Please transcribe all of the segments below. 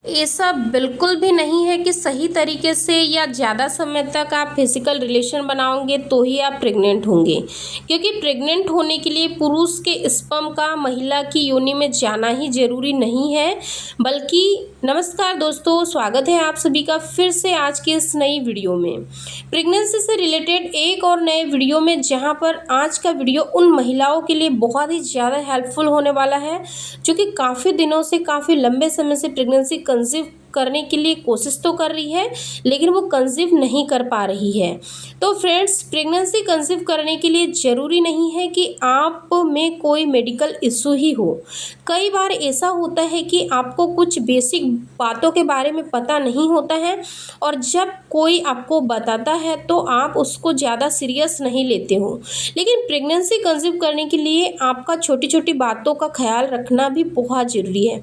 ऐसा बिल्कुल भी नहीं है कि सही तरीके से या ज़्यादा समय तक आप फिजिकल रिलेशन बनाओगे तो ही आप प्रेग्नेंट होंगे, क्योंकि प्रेग्नेंट होने के लिए पुरुष के स्पर्म का महिला की योनि में जाना ही ज़रूरी नहीं है। बल्कि नमस्कार दोस्तों, स्वागत है आप सभी का फिर से आज की इस नई वीडियो में, प्रेगनेंसी से रिलेटेड एक और नए वीडियो में, जहां पर आज का वीडियो उन महिलाओं के लिए बहुत ही ज़्यादा हेल्पफुल होने वाला है जो कि काफ़ी दिनों से, काफ़ी लंबे समय से प्रेगनेंसी कंसीव करने के लिए कोशिश तो कर रही है, लेकिन वो कंसीव नहीं कर पा रही है। तो फ्रेंड्स, प्रेगनेंसी कंसीव करने के लिए ज़रूरी नहीं है कि आप में कोई मेडिकल इशू ही हो। कई बार ऐसा होता है कि आपको कुछ बेसिक बातों के बारे में पता नहीं होता है, और जब कोई आपको बताता है तो आप उसको ज़्यादा सीरियस नहीं लेते हो। लेकिन प्रेगनेंसी कंसीव करने के लिए आपका छोटी छोटी बातों का ख्याल रखना भी बहुत ज़रूरी है,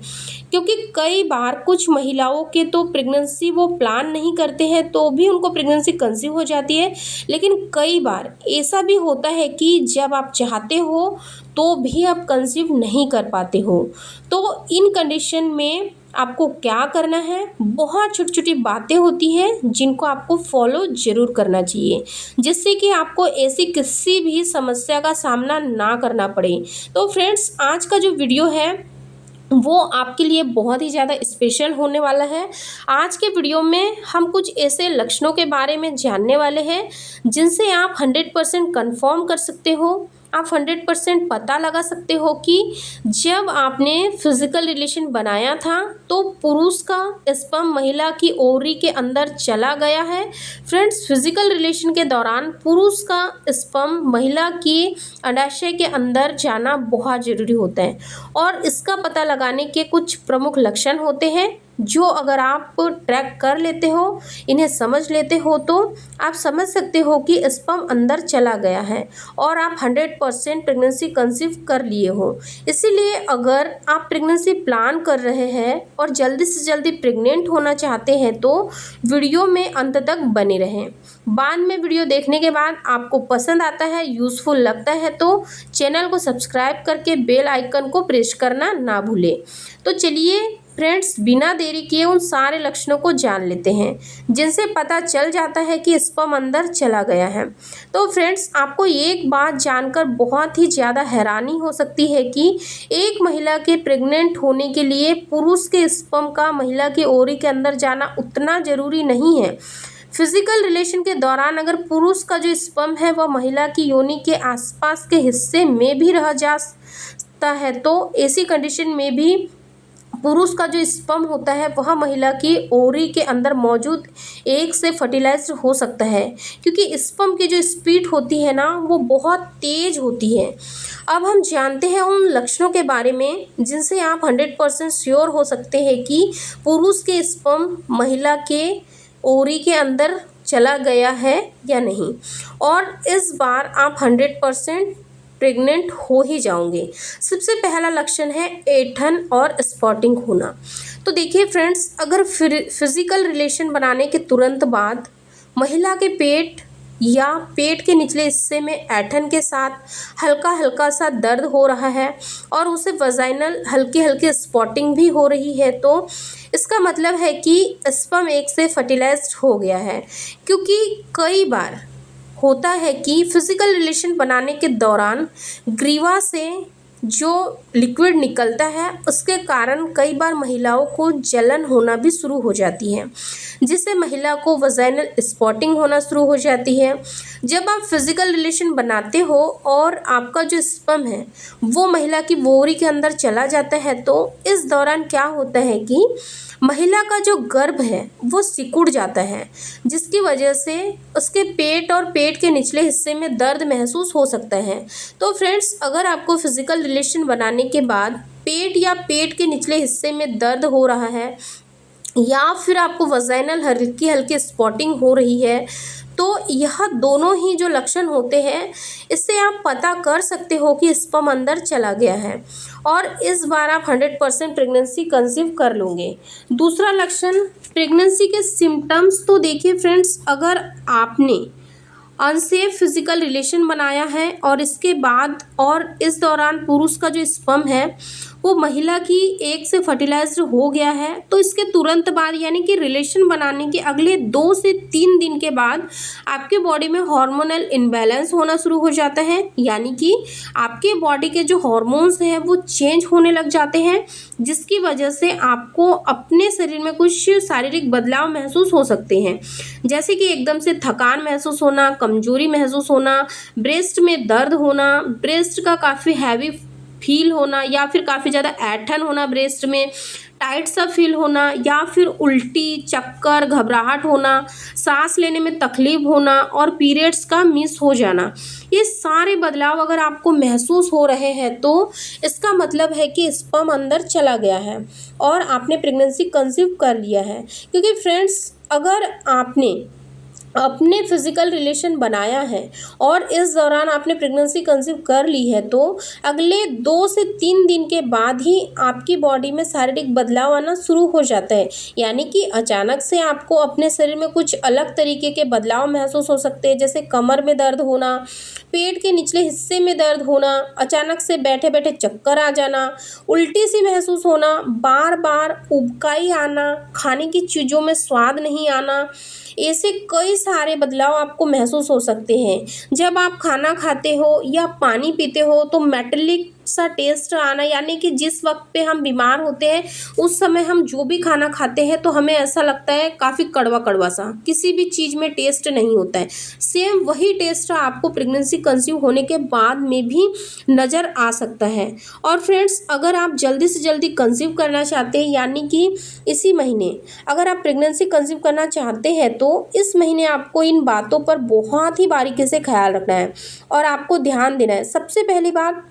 क्योंकि कई बार कुछ महिलाओं के तो प्रेगनेंसी वो प्लान नहीं करते हैं तो भी उनको प्रेगनेंसी कंसीव हो जाती है। लेकिन कई बार ऐसा भी होता है कि जब आप चाहते हो तो भी आप कंसीव नहीं कर पाते हो। तो इन कंडीशन में आपको क्या करना है, बहुत छोटी छोटी बातें होती हैं जिनको आपको फॉलो ज़रूर करना चाहिए, जिससे कि आपको ऐसी किसी भी समस्या का सामना ना करना पड़े। तो फ्रेंड्स, आज का जो वीडियो है वो आपके लिए बहुत ही ज़्यादा स्पेशल होने वाला है। आज के वीडियो में हम कुछ ऐसे लक्षणों के बारे में जानने वाले हैं जिनसे आप 100% कंफर्म कर सकते हो, आप 100% पता लगा सकते हो कि जब आपने फिजिकल रिलेशन बनाया था तो पुरुष का स्पर्म महिला की ओवरी के अंदर चला गया है। फ्रेंड्स, फिजिकल रिलेशन के दौरान पुरुष का स्पर्म महिला की अंडाशय के अंदर जाना बहुत ज़रूरी होता है, और इसका पता लगाने के कुछ प्रमुख लक्षण होते हैं जो अगर आप ट्रैक कर लेते हो, इन्हें समझ लेते हो, तो आप समझ सकते हो कि स्पर्म अंदर चला गया है और आप 100% प्रेगनेंसी कंसीव कर लिए हो। इसीलिए अगर आप प्रेगनेंसी प्लान कर रहे हैं और जल्दी से जल्दी प्रेग्नेंट होना चाहते हैं तो वीडियो में अंत तक बने रहें। बाद में वीडियो देखने के बाद आपको पसंद आता है, यूज़फुल लगता है, तो चैनल को सब्सक्राइब करके बेल आइकन को प्रेस करना ना भूलें। तो चलिए फ्रेंड्स, बिना देरी किए उन सारे लक्षणों को जान लेते हैं जिनसे पता चल जाता है कि स्पर्म अंदर चला गया है। तो फ्रेंड्स, आपको एक बात जानकर बहुत ही ज़्यादा हैरानी हो सकती है कि एक महिला के प्रेग्नेंट होने के लिए पुरुष के स्पर्म का महिला के ओवरी के अंदर जाना उतना ज़रूरी नहीं है। फिजिकल रिलेशन के दौरान अगर पुरुष का जो स्पर्म है वह महिला की योनि के आसपास के हिस्से में भी रह जाता है, तो ऐसी कंडीशन में भी पुरुष का जो स्पर्म होता है वह महिला की ओवरी के अंदर मौजूद एग से फर्टिलाइज्ड हो सकता है, क्योंकि स्पर्म की जो स्पीड होती है ना वो बहुत तेज होती है। अब हम जानते हैं उन लक्षणों के बारे में जिनसे आप 100% श्योर हो सकते हैं कि पुरुष के स्पर्म महिला के ओवरी के अंदर चला गया है या नहीं, और इस बार आप 100% प्रेग्नेंट हो ही जाओगे। सबसे पहला लक्षण है ऐंठन और स्पॉटिंग होना। तो देखिए फ्रेंड्स, अगर फिजिकल रिलेशन बनाने के तुरंत बाद महिला के पेट या पेट के निचले हिस्से में ऐंठन के साथ हल्का हल्का सा दर्द हो रहा है और उसे वजाइनल हल्की हल्की स्पॉटिंग भी हो रही है, तो इसका मतलब है कि स्पर्म एग से फर्टिलाइज्ड हो गया है। क्योंकि कई बार होता है कि फिजिकल रिलेशन बनाने के दौरान ग्रीवा से जो लिक्विड निकलता है उसके कारण कई बार महिलाओं को जलन होना भी शुरू हो जाती है, जिससे महिला को वजाइनल स्पॉटिंग होना शुरू हो जाती है। जब आप फिजिकल रिलेशन बनाते हो और आपका जो स्पर्म है वो महिला की ओवरी के अंदर चला जाता है, तो इस दौरान क्या होता है कि महिला का जो गर्भ है वो सिकुड़ जाता है, जिसकी वजह से उसके पेट और पेट के निचले हिस्से में दर्द महसूस हो सकता है। तो फ्रेंड्स, अगर आपको फिजिकल रिलेशन बनाने के बाद पेट या पेट के निचले हिस्से में दर्द हो रहा है या फिर आपको वजाइनल हल्की हल्की स्पॉटिंग हो रही है, तो यह दोनों ही जो लक्षण होते हैं इससे आप पता कर सकते हो कि स्पर्म अंदर चला गया है और इस बार आप 100% प्रेगनेंसी कंसीव कर लोगे। दूसरा लक्षण, प्रेगनेंसी के सिम्टम्स। तो देखिए फ्रेंड्स, अगर आपने अनसेफ फिजिकल रिलेशन बनाया है और इसके बाद और इस दौरान पुरुष का जो स्पर्म है वो महिला की एग से फर्टिलाइज्ड हो गया है तो इसके तुरंत बाद यानी कि रिलेशन बनाने के अगले 2 से 3 दिन के बाद आपके बॉडी में हार्मोनल इम्बैलेंस होना शुरू हो जाता है, यानी कि आपके बॉडी के जो हार्मोन्स हैं वो चेंज होने लग जाते हैं, जिसकी वजह से आपको अपने शरीर में कुछ शारीरिक बदलाव महसूस हो सकते हैं, जैसे कि एकदम से थकान महसूस होना, कमजोरी महसूस होना, ब्रेस्ट में दर्द होना, ब्रेस्ट का काफ़ी हैवी फील होना या फिर काफ़ी ज़्यादा ऐंठन होना ब्रेस्ट में, टाइट सा फील होना या फिर उल्टी, चक्कर, घबराहट होना, सांस लेने में तकलीफ होना और पीरियड्स का मिस हो जाना। ये सारे बदलाव अगर आपको महसूस हो रहे हैं तो इसका मतलब है कि स्पर्म अंदर चला गया है और आपने प्रेगनेंसी कंसीव कर लिया है। क्योंकि फ्रेंड्स, अगर आपने अपने फिजिकल रिलेशन बनाया है और इस दौरान आपने प्रेगनेंसी कंसीव कर ली है तो अगले 2 से 3 दिन के बाद ही आपकी बॉडी में शारीरिक बदलाव आना शुरू हो जाता है, यानी कि अचानक से आपको अपने शरीर में कुछ अलग तरीके के बदलाव महसूस हो सकते हैं, जैसे कमर में दर्द होना, पेट के निचले हिस्से में दर्द होना, अचानक से बैठे बैठे चक्कर आ जाना, उल्टी सी महसूस होना, बार बार उबकाई आना, खाने की चीज़ों में स्वाद नहीं आना। ऐसे कई सारे बदलाव आपको महसूस हो सकते हैं। जब आप खाना खाते हो या पानी पीते हो तो मेटालिक सा टेस्ट आना, यानी कि जिस वक्त पे हम बीमार होते हैं उस समय हम जो भी खाना खाते हैं तो हमें ऐसा लगता है काफ़ी कड़वा कड़वा सा, किसी भी चीज़ में टेस्ट नहीं होता है। सेम वही टेस्ट आपको प्रेगनेंसी कंसीव होने के बाद में भी नज़र आ सकता है। और फ्रेंड्स, अगर आप जल्दी से जल्दी कंसीव करना चाहते हैं, यानी कि इसी महीने अगर आप प्रेगनेंसी कंसीव करना चाहते हैं तो इस महीने आपको इन बातों पर बहुत ही बारीकी से ख्याल रखना है और आपको ध्यान देना है। सबसे पहली बात,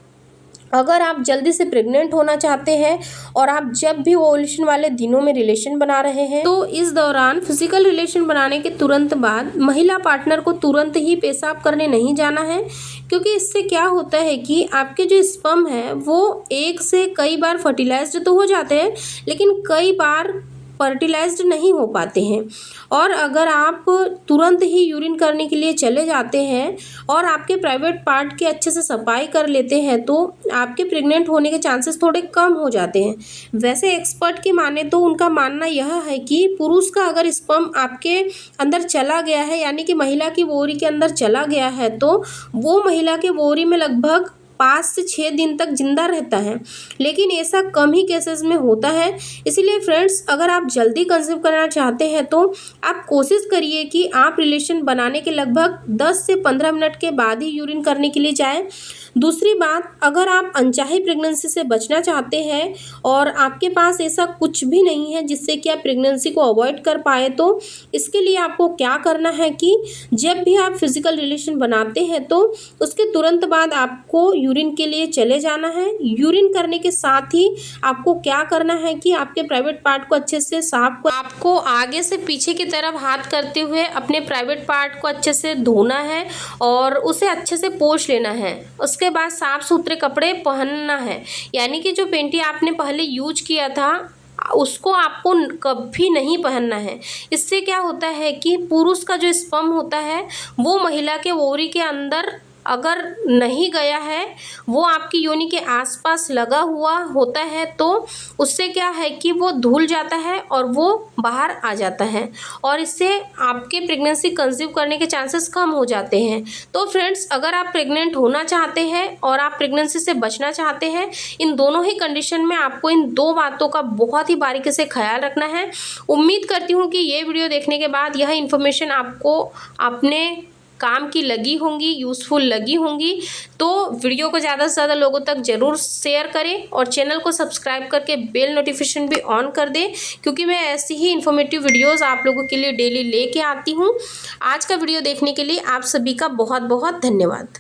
अगर आप जल्दी से प्रेग्नेंट होना चाहते हैं और आप जब भी ओवुलेशन वाले दिनों में रिलेशन बना रहे हैं तो इस दौरान फिजिकल रिलेशन बनाने के तुरंत बाद महिला पार्टनर को तुरंत ही पेशाब करने नहीं जाना है, क्योंकि इससे क्या होता है कि आपके जो स्पर्म है वो एक से कई बार फर्टिलाइज्ड तो हो जाते हैं लेकिन कई बार फर्टिलाइज्ड नहीं हो पाते हैं। और अगर आप तुरंत ही यूरिन करने के लिए चले जाते हैं और आपके प्राइवेट पार्ट की अच्छे से सफाई कर लेते हैं तो आपके प्रेग्नेंट होने के चांसेस थोड़े कम हो जाते हैं। वैसे एक्सपर्ट की माने तो उनका मानना यह है कि पुरुष का अगर स्पर्म आपके अंदर चला गया है, यानी कि महिला की ओवरी के अंदर चला गया है, तो वो महिला के ओवरी में लगभग 5 से 6 दिन तक जिंदा रहता है, लेकिन ऐसा कम ही केसेस में होता है। इसीलिए फ्रेंड्स, अगर आप जल्दी कंसीव करना चाहते हैं तो आप कोशिश करिए कि आप रिलेशन बनाने के लगभग 10 से 15 मिनट के बाद ही यूरिन करने के लिए जाएं। दूसरी बात, अगर आप अनचाही प्रेगनेंसी से बचना चाहते हैं और आपके पास ऐसा कुछ भी नहीं है जिससे कि आप प्रेगनेंसी को अवॉइड कर पाए, तो इसके लिए आपको क्या करना है कि जब भी आप फिजिकल रिलेशन बनाते हैं तो उसके तुरंत बाद आपको यूरिन के लिए चले जाना है। यूरिन करने के साथ ही आपको क्या करना है कि आपके प्राइवेट पार्ट को अच्छे से साफ कर, आपको आगे से पीछे की तरफ हाथ करते हुए अपने प्राइवेट पार्ट को अच्छे से धोना है और उसे अच्छे से पोंछ लेना है। उसके बाद साफ सुथरे कपड़े पहनना है, यानी कि जो पेंटी आपने पहले यूज किया था उसको आपको कभी नहीं पहनना है। इससे क्या होता है कि पुरुष का जो स्पर्म होता है वो महिला के ओवरी के अंदर अगर नहीं गया है, वो आपकी योनि के आसपास लगा हुआ होता है, तो उससे क्या है कि वो धुल जाता है और वो बाहर आ जाता है और इससे आपके प्रेगनेंसी कंसीव करने के चांसेस कम हो जाते हैं। तो फ्रेंड्स, अगर आप प्रेग्नेंट होना चाहते हैं और आप प्रेगनेंसी से बचना चाहते हैं, इन दोनों ही कंडीशन में आपको इन 2 बातों का बहुत ही बारीकी से ख्याल रखना है। उम्मीद करती हूँ कि ये वीडियो देखने के बाद यह इन्फॉर्मेशन आपको अपने काम की लगी होंगी, यूज़फुल लगी होंगी। तो वीडियो को ज़्यादा से ज़्यादा लोगों तक ज़रूर शेयर करें और चैनल को सब्सक्राइब करके बेल नोटिफिकेशन भी ऑन कर दें, क्योंकि मैं ऐसी ही इन्फॉर्मेटिव वीडियोस आप लोगों के लिए डेली लेके आती हूँ। आज का वीडियो देखने के लिए आप सभी का बहुत बहुत धन्यवाद।